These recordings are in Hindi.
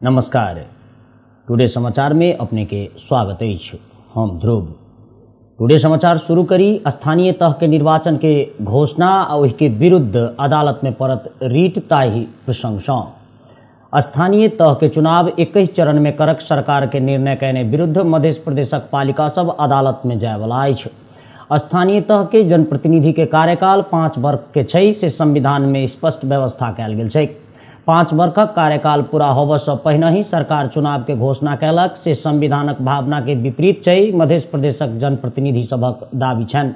नमस्कार। टुडे समाचार में अपने के स्वागत है। हम ध्रुव। टुडे समाचार शुरू करी स्थानीय तह के निर्वाचन के घोषणा और के विरुद्ध अदालत में परत रीट ताही प्रशंसा। स्थानीय तह के चुनाव 21 चरण में करक सरकार के निर्णय कहने विरुद्ध मध्य प्रदेशक पालिका सब अदालत में जाय वाला है। स्थानीय तह के जनप्रतिनिधि के कार्यकाल 5 वर्ष के छै से संविधान में स्पष्ट व्यवस्था कैल गेल छै। 5 वर्षक कार्यकाल पूरा होबऽ से पहिने ही सरकार चुनाव के घोषणा कैलक से संविधानक भावना के विपरीत छै मध्य प्रदेशक जनप्रतिनिधि सबक दावी छन।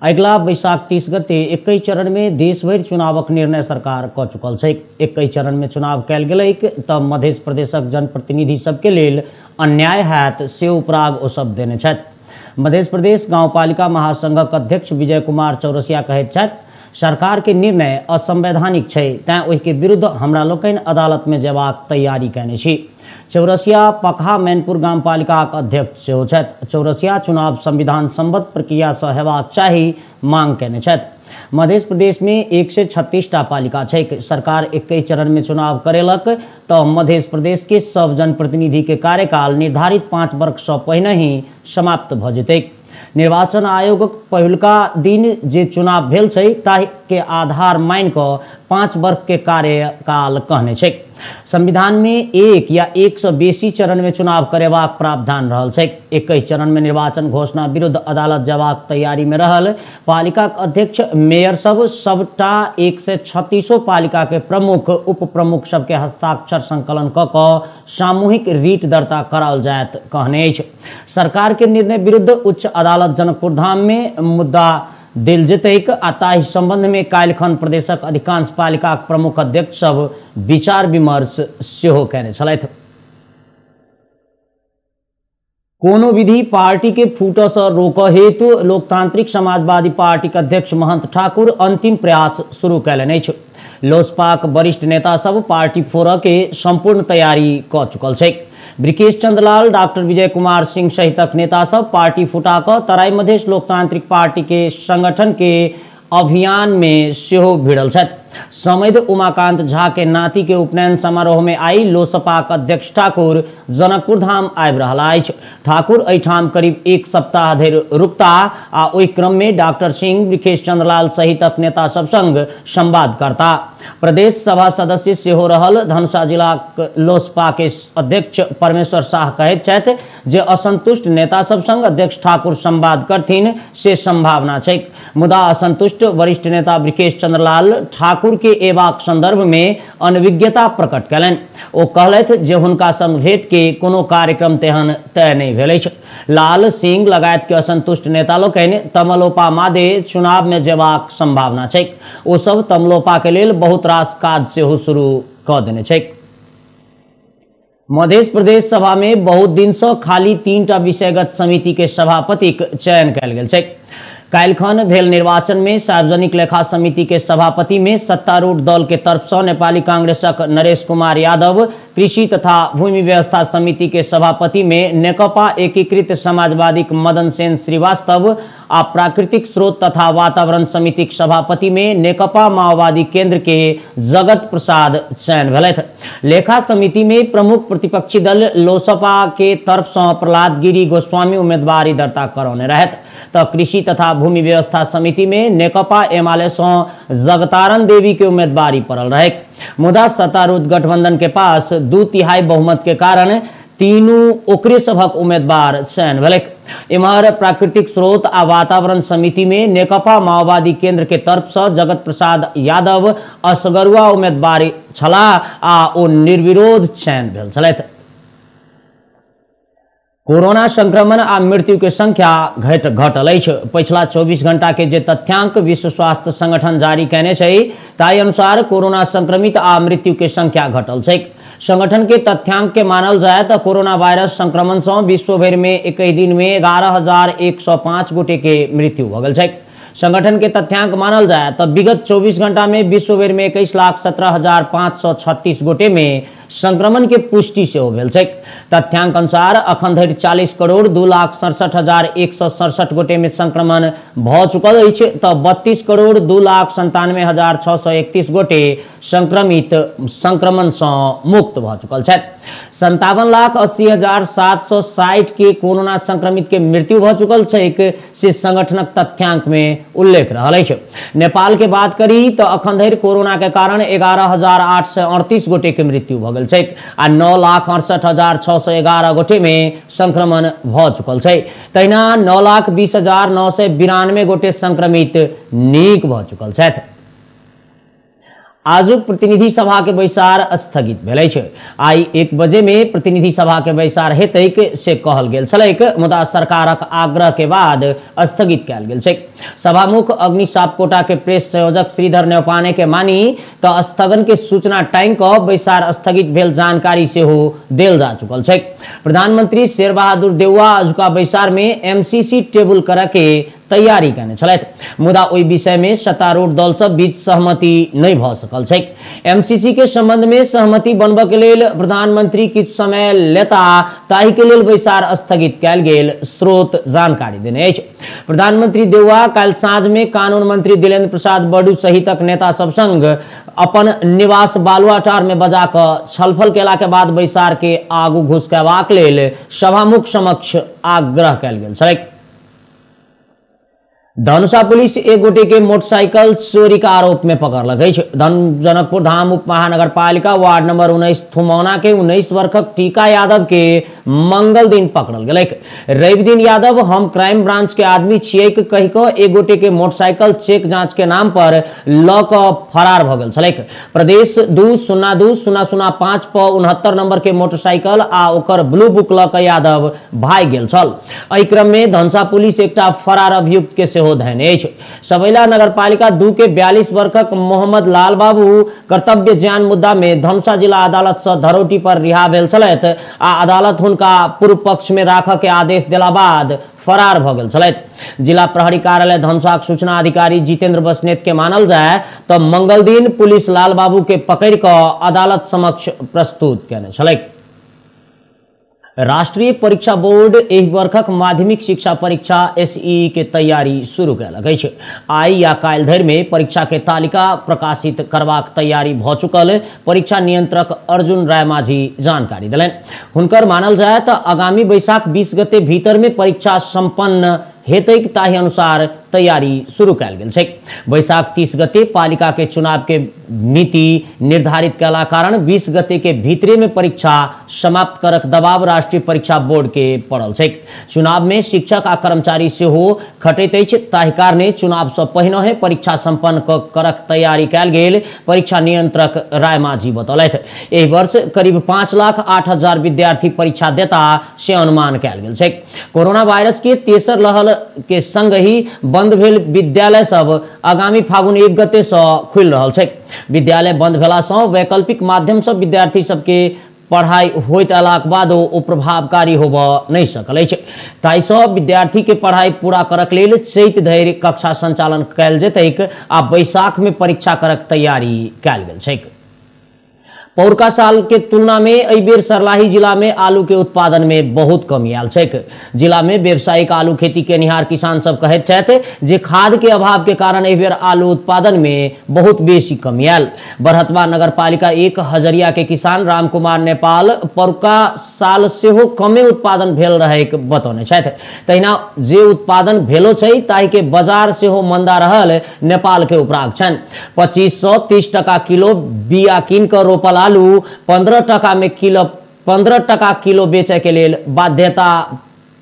अगिला बैसाख 30 गते 21 चरण में देशभर चुनावक निर्णय सरकार क चुकल छै। 21 चरण में चुनाव कैल गेलैक तब मध्य प्रदेशक जनप्रतिनिधि सबके लेल अन्याय हैत से उपराग ओ सब देने छथि। मध्य प्रदेश गांवपालिका महासंघक अध्यक्ष विजय कुमार चौरसिया कहैत छथि, सरकार के निर्णय असंवैधानिक छै, तैं ओहि के विरुद्ध हमरा लोकनि अदालत में जेबाक तैयारी कयने छी। चौरसिया पकहा मैनपुर गामपालिकाक अध्यक्ष सेहो छथि। चौरसिया चुनाव संविधान सम्बद्ध प्रक्रिया सँ हेबाक चाही मांग कयने छथि। मध्य प्रदेश में 136टा पालिका छै। सरकार 21 चरण में चुनाव करेलक तो मध्य प्रदेश के सब जनप्रतिनिधि के कार्यकाल निर्धारित 5 वर्ष सँ पहिने ही समाप्त भ जेतै। निर्वाचन आयोगक पहिलका दिन जे चुनाव भेल छै ताहि के आधार मान क 5 वर्ष के कार्यकाल कहने छै। संविधान में 1 या 1 से बेसी चरण में चुनाव करेबाक प्रावधान रहल छै। 21 चरण में निर्वाचन घोषणा विरुद्ध अदालत जबाक तैयारी में रहल पालिका अध्यक्ष मेयर सबटा 136 पालिका के प्रमुख उप प्रमुख सबके हस्ताक्षर संकलन क सामूहिक रीट दर्ता कराओल जायत कहने अछि। सरकार के निर्णय विरुद्ध उच्च अदालत जनकपुर धाम में मुद्दा दिल जेतैक आ ताहि संबंध में काल्हिखन प्रदेशक अधिकांश पालिका प्रमुख अध्यक्ष सब विचार विमर्श सेहो कयने छलथि। कोनो विधि पार्टी के फूटऽ सँ रोकऽ हेतु लोकतांत्रिक समाजवादी पार्टी के अध्यक्ष महंत ठाकुर अंतिम प्रयास शुरू कयलनि अछि। लोजपाक वरिष्ठ नेता सब पार्टी फोड़ऽ के संपूर्ण तैयारी क चुकल छै। ब्रिकेश चंद्रलाल, डॉक्टर विजय कुमार सिंह सहितक नेता सब पार्टी फुटा क तराई मधेश लोकतांत्रिक पार्टी के संगठन के अभियान में सेहो भिड़ल छथि। समैध उमाकांत झा के नाती के उपनयन समारोह में आई लोसपाक अध्यक्ष ठाकुर जनकपुर धाम आबि रहला अछि। ठाकुर एहिठाम करीब 1 सप्ताह धरि रुकता आ ओहि क्रम में डॉक्टर सिंह, ब्रिकेश चंद्रलाल सहितक नेता सब संग संवाद करता। प्रदेश सभा सदस्य सेहो रहल धनुषा जिला लोसपा के अध्यक्ष परमेश्वर शाह कहैत छथि जे असंतुष्ट नेता सब संग अध्यक्ष ठाकुर संवाद करथिन से संभावना छै। मुदा असंतुष्ट वरिष्ठ नेता ब्रिकेश चंद्रलाल ठाकुर के एबाक संदर्भ में अनभिज्ञता प्रकट कयलनि। ओ कहलथि जे हुनका संग भेंट के कोनो कार्यक्रम तेहन तय नहीं भेल अछि। लाल सिंह लगायत के असंतुष्ट नेता लोकनि तमलोपा मादे चुनाव में जेबाक संभावना छै। ओ सब तमलोपा के लेल बहुत रास काज सेहो शुरू क देने छै। मध्य प्रदेश सभा में बहुत दिन से खाली 3टा विषयगत समिति के सभापतिक चयन कयल गेल छै। काल्हिखन भेल निर्वाचन में सार्वजनिक लेखा समिति के सभापति में सत्तारूढ़ दल के तरफ से नेपाली कांग्रेसक नरेश कुमार यादव, कृषि तथा भूमि व्यवस्था समिति के सभापति में नेकपा एकीकृत समाजवादी मदन सेन श्रीवास्तव आ प्राकृतिक स्रोत तथा वातावरण समिति के सभापति में नेकपा माओवादी केंद्र के जगत प्रसाद चयन भेलथि। लेखा समिति में प्रमुख प्रतिपक्षी दल लोसपा के तरफ से प्रहलाद गिरी गोस्वामी उम्मीदवारी दर्ता करौने रहथि तो कृषि तथा भूमि व्यवस्था समिति में नेकपा एमाले से जगतारण देवी के उम्मीदवारी पड़ल रहे। मुदा सत्तारूढ़ गठबंधन के पास 2/3 बहुमत के कारण तीनों ओकरे सभक उम्मीदवार चयन भेलैक। इम्हर प्राकृतिक स्रोत आ वातावरण समिति में नेकपा माओवादी केंद्र के तरफ से जगत प्रसाद यादव असगरुआ उम्मीदवार छलाह आ ओ निर्विरोध चयन भेल छलथि। कोरोना संक्रमण आ मृत्यु के संख्या घटल अछि। पिछला 24 घंटा के जे तथ्यांक विश्व स्वास्थ्य संगठन जारी कयने छै ताहि अनुसार कोरोना संक्रमित आ मृत्यु के संख्या घटल छै। संगठन के तथ्यांक के मानल जाए तो कोरोना वायरस संक्रमण से विश्व भर में एक दिन में 11,105 गोटे के मृत्यु भ गेल छै। संगठन के तथ्यांक मानल जाए तो विगत 24 घंटा में विश्व भर में 21,17,536 गोटे में संक्रमण के पुष्टि सेहो भेल छै। तथ्यांक अनुसार अखन धरि 40 करोड़ 2,67,167 गोटे में संक्रमण भ चुकल अछि तऽ 32 करोड़ 2,97,631 गोटे संक्रमण से मुक्त भ चुकल छथि। 57,80,760 के कोरोना संक्रमित के मृत्यु भ चुकल छै से संगठनक तथ्यांक में उल्लेख रहल अछि। नेपाल के बात करी तो अखन धरि कोरोना के कारण 11,838 गोटे के मृत्यु भ गेल छै आ 9,68,611 गोटे में संक्रमण भ चुकल छै। तहिना 9,20,992 गोटे संक्रमित नीक भ चुकल छथि। आजुक प्रतिनिधि सभा के बैसार स्थगित भेल छै। आई 1 बजे में प्रतिनिधि सभा के बैसार हेतैक से कहल गेल छलैक, मुदा सरकारक आग्रह के बाद स्थगित कयल गेल छै। सभामुख अग्नि सापकोटा के प्रेस संयोजक श्रीधर नेौपाने के मानी तो स्थगन के सूचना टांगि कऽ बैसार स्थगित भेल जानकारी सेहो देल जा चुकल छै। प्रधानमंत्री शेर बहादुर देउवा आजुका बैसार में एमसीसी टेबुल करऽ के तैयारी कने छलथि, मुदा ओहि विषय में सत्तारूढ़ दल सब बीच सहमति नहीं भ सकल छै। एमसीसी के संबंध में सहमति बनबऽ के लेल प्रधानमंत्री किछु समय लेता, ताहि के लेल बैसार स्थगित कयल गेल स्रोत जानकारी देने अछि। प्रधानमंत्री देउवा काल्हि साँझ में कानून मंत्री दिलेन्द्र प्रसाद बड़ू सहितक नेता सब संग अपन निवास बालुआटार में बजा कऽ छलफल केला के बाद बैसार के आगू घुसकेबाक लेल सभामुख समक्ष आग्रह कयल गेल छलैक। धनुषा पुलिस एक गोटे के मोटरसाइकिल चोरी का आरोप में पकड़लक अछि। जनकपुर धाम उप महानगरपालिका वार्ड नंबर 19 थुमौना के 19 वर्षक टीका यादव के मंगल दिन पकड़ल गेलैक। रवि दिन यादव हम क्राइम ब्रांच के आदमी छियै कहि कऽ एक गोटे के मोटरसाइकिल चेक जांच के नाम पर लऽ कऽ फरार भ गेल छलैक। प्रदेश 2-02-005 पर 69 नंबर के मोटरसाइकिल आ ओकर ब्लू बुक लऽ कऽ यादव भागि गेल छल। एहि क्रम में धनुषा पुलिस एकटा फरार अभियुक्त के सबैला नगरपालिका 2 के 42 वर्षक मोहम्मद लाल बाबू कर्तव्य ज्ञान मुद्दा में धनुषा जिला अदालत से धरोटी पर रिहा भेल छलथि आ अदालत हुनका पूर्व पक्ष में राखऽ के आदेश देला बाद फरार भ गेल छलथि। जिला प्रहरी कार्यालय धनुषा सूचना अधिकारी जितेंद्र बसनेत के मानल जाए तो मंगल दिन पुलिस लाल बाबू के पकड़ कऽ अदालत समक्ष प्रस्तुत केने छलैक। राष्ट्रीय परीक्षा बोर्ड एहि वर्षक माध्यमिक शिक्षा परीक्षा एसईई के तैयारी शुरू कयलक अछि। आई या काल्हि धरि में परीक्षा के तालिका प्रकाशित करबाक तैयारी भ चुकल परीक्षा नियंत्रक अर्जुन राय माझी जानकारी देलनि। हुनकर मानल जाए तऽ आगामी बैसाख 20 गते भीतर में परीक्षा संपन्न हेतैक, ताहि अनुसार तैयारी शुरू कयल गेल छै। बैसाख 30 गते पालिका के चुनाव के मिति निर्धारित कयला कारण 20 गते के भीतरे में परीक्षा समाप्त करक दबाव राष्ट्रीय परीक्षा बोर्ड के पड़ल छै। चुनाव में शिक्षक आ कर्मचारी सेहो खटैत अछि, ताहि कारणे चुनाव से पहिने परीक्षा संपन्न करक तैयारी कयल गेल परीक्षा नियंत्रक राय माझी बतौलथि। एहि वर्ष करीब 5,08,000 विद्यार्थी परीक्षा देता से अनुमान कयल गेल छै। कोरोना वायरस के तेसर लहर के संग ही बंद भेल विद्यालय सब आगामी फागुन 1 गते से खुल रहल छै। विद्यालय बंद भेला से वैकल्पिक माध्यम से विद्यार्थी सबके पढ़ाई होइत अयलाक बादो ओ प्रभावकारी होबऽ नहीं सकल अछि। ताहि से विद्यार्थी के पढ़ाई पूरा करक लेल चैत धरि कक्षा संचालन कयल जेतैक आ बैसाख में परीक्षा करक तैयारी कयल गेल छैक। पौरका साल के तुलना में एहि बेर सर्लाही जिला में आलू के उत्पादन में बहुत कमी आयल छैक। जिला में व्यावसायिक आलू खेती केनिहार किसान सब कहैत छथि जे खाद के अभाव के कारण एहि बेर आलू उत्पादन में बहुत बेसी कमी आयल। बरहतवा नगरपालिका 1 हजरिया के किसान रामकुमार नेपाल पौरका साल सेहो कमे उत्पादन भेल रहैक बतौने छथि। तहिना जे उत्पादन भेलो छै ताहि के बाजार सेहो मंदा रहल नेपाल के उपराग छनि। 2530 टका किलो बिया कीन कऽ रोपल आलू 15 टका किलो बेचे के लेल बाध्यता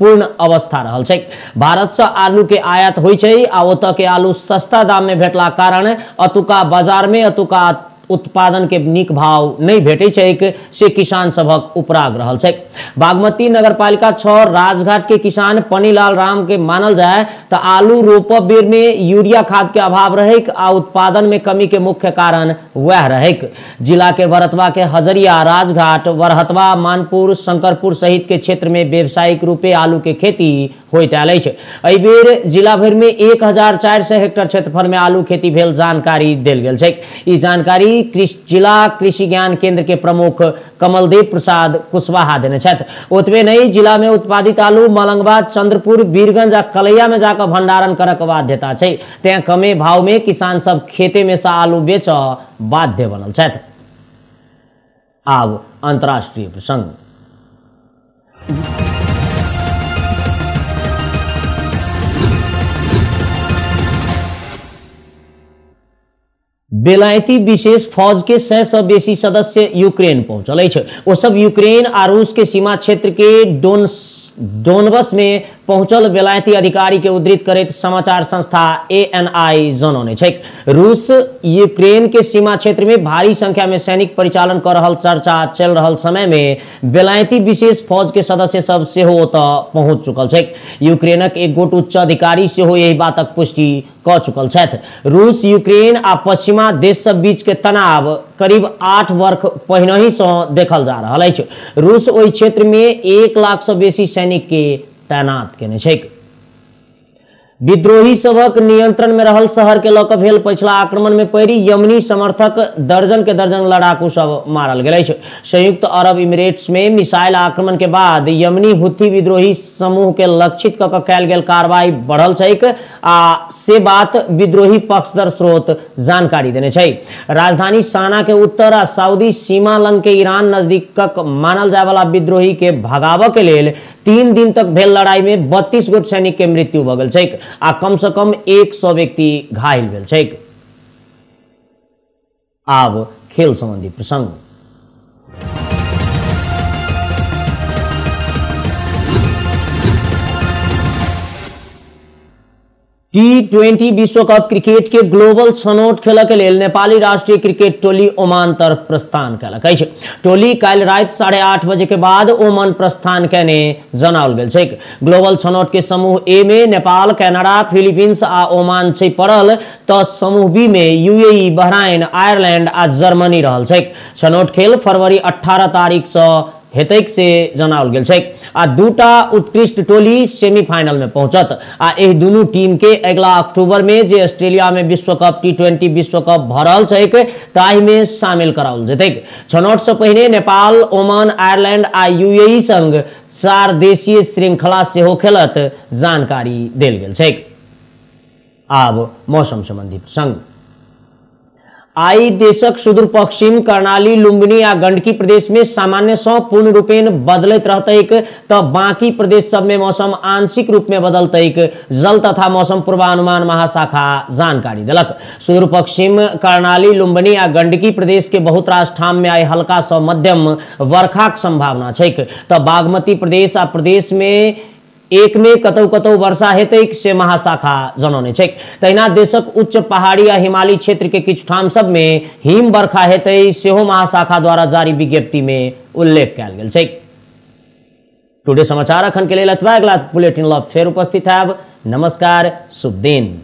पूर्ण अवस्था रहल छै। भारत से आलू के आयात होइ छै आ ओतऽ के आलू सस्ता दाम में भेटला कारण अतुका बाजार में अतुका उत्पादन के नीक भाव नहीं भेटे छै से किसान सबक उपराग रहल छै। बागमती नगरपालिका 6 राजघाट के किसान पनीलाल राम के मानल जाए तो आलू रोपब बेर में यूरिया खाद के अभाव रहेक आ उत्पादन में कमी के मुख्य कारण वह रहेक। जिला के बरहतवा के हजरिया राजघाट बरहतवा मानपुर शंकरपुर सहित के क्षेत्र में व्यावसायिक रूपे आलू के खेती होइत आयल अछि। एहि बेर जिला भरि में 1400 हेक्टेयर क्षेत्रफल में आलू खेती भेल जानकारी देल गेल छै। ई जानकारी जिला कृषि ज्ञान केंद्र के प्रमुख कमलदेव प्रसाद कुशवाहा देने छथि। ओतबे नहीं, जिला में उत्पादित आलू मलंगवा, चंद्रपुर, वीरगंज आ कलैया में जाकर भंडारण करक बाध्यता छै। तें कमे भाव में किसान सब खेते में से आलू बेच बाध्य बनल छथि। आब अंतर्राष्ट्रीय प्रसंग। बेलायती विशेष फौज के 100 से बेसी सदस्य यूक्रेन पहुंचल अछि। ओ सब यूक्रेन आ रूस के सीमा क्षेत्र के डोनबस में पहुंचल बेलायती अधिकारी के उद्धृत करैत समाचार संस्था ANI जनौने छै। रूस यूक्रेन के सीमा क्षेत्र में भारी संख्या में सैनिक परिचालन कर रहल चर्चा चल रहल समय में बेलायती विशेष फौज के सदस्य सब सेहो ओतऽ पहुंच चुकल छै। यूक्रेनक एक गोट उच्च अधिकारी सेहो यही बातक पुष्टि क चुकल छथि। रूस, यूक्रेन आ पश्चिमा देश सब बीच के तनाव करीब 8 वर्ष पहिने ही से देखल जा रहा है। रूस ओहि क्षेत्र में 1 लाख से बेसी सैनिक के तैनात केने छै। विद्रोही सबक नियंत्रण में रहल शहर के लऽ कऽ भेल पछिला आक्रमण में पड़ि यमनी समर्थक दर्जन के दर्जन लड़ाकू सब मारल गेल अछि। संयुक्त अरब इमिरेट्स में मिसाइल आक्रमण के बाद यमनी हुथी विद्रोही समूह के लक्षित कऽ कऽ कैल गेल कार्रवाई बढ़ल छैक आ से बात विद्रोही पक्षधर स्रोत जानकारी देने छै। राजधानी साना के उत्तर आ सऊदी सीमा लंग के ईरान नजदीकक मानल जाय वाला विद्रोही के भगाबऽ के लेल 3 दिन तक भेल लड़ाई में 32 गोट सैनिक के मृत्यु भऽ गेल छैक आ कम से कम 100 व्यक्ति घायल भेल छैक। आब खेल संबंधी प्रसंग। T20 विश्व कप क्रिकेट के ग्लोबल छनौट खेल के लेल नेपाली राष्ट्रीय क्रिकेट टोली ओमान तरफ प्रस्थान कयलक अछि। टोली काल्हि राति 8:30 बजे के बाद ओमान प्रस्थान केने जनाओल गेल छै। ग्लोबल छनौट के समूह ए में नेपाल, कनाडा, फिलीपींस आ ओमान छै पड़ल, तऽ समूह बी में UAE, बहराइन, आयरलैंड आ जर्मनी रहल छै। छनौट खेल फरवरी 18 तारीख से हेतैक से जनाओल गेल छै आ 2टा उत्कृष्ट टोली सेमीफाइनल में पहुंचत आ एहि दुनू टीम के अगला अक्टूबर में जे ऑस्ट्रेलिया में विश्व कप T20 विश्व कप भ रहल छैक ताहि में शामिल कराओल जेतैक। छनौट से पहिने नेपाल, ओमान, आयरलैंड आ UAE संग 4 देशीय श्रृंखला सेहो खेलत जानकारी देल गेल छैक। आब मौसम संबंधी प्रसंग। आई देशक सुदूर पश्चिम, कर्णाली, लुम्बिनी आ गंडकी प्रदेश में सामान्य से पूर्ण रूपेण बदलैत रहतैक, तऽ बाकी प्रदेश सब में मौसम आंशिक रूप में बदलतैक, जल तथा मौसम पूर्वानुमान महाशाखा जानकारी देलक। सुदूर पश्चिम, कर्णाली, लुम्बिनी आ गंडकी प्रदेश के बहुत रास ठाम में आई हल्का से मध्यम वर्षाक संभावना छैक, तऽ बागमती प्रदेश आ प्रदेश में एक में कतौ कतौ वर्षा हेतैक से महाशाखा जनौने छै। तहिना देशक उच्च पहाड़ी आ हिमालयी क्षेत्र के किछु ठाम सब में हिम बरखा हेतै सेहो महाशाखा द्वारा जारी विज्ञप्ति में उल्लेख कयल गेल छै। टुडे समाचार अखन के लेल एतबा। अगला बुलेटिन लऽ फेर उपस्थित हैब। नमस्कार, शुभ दिन।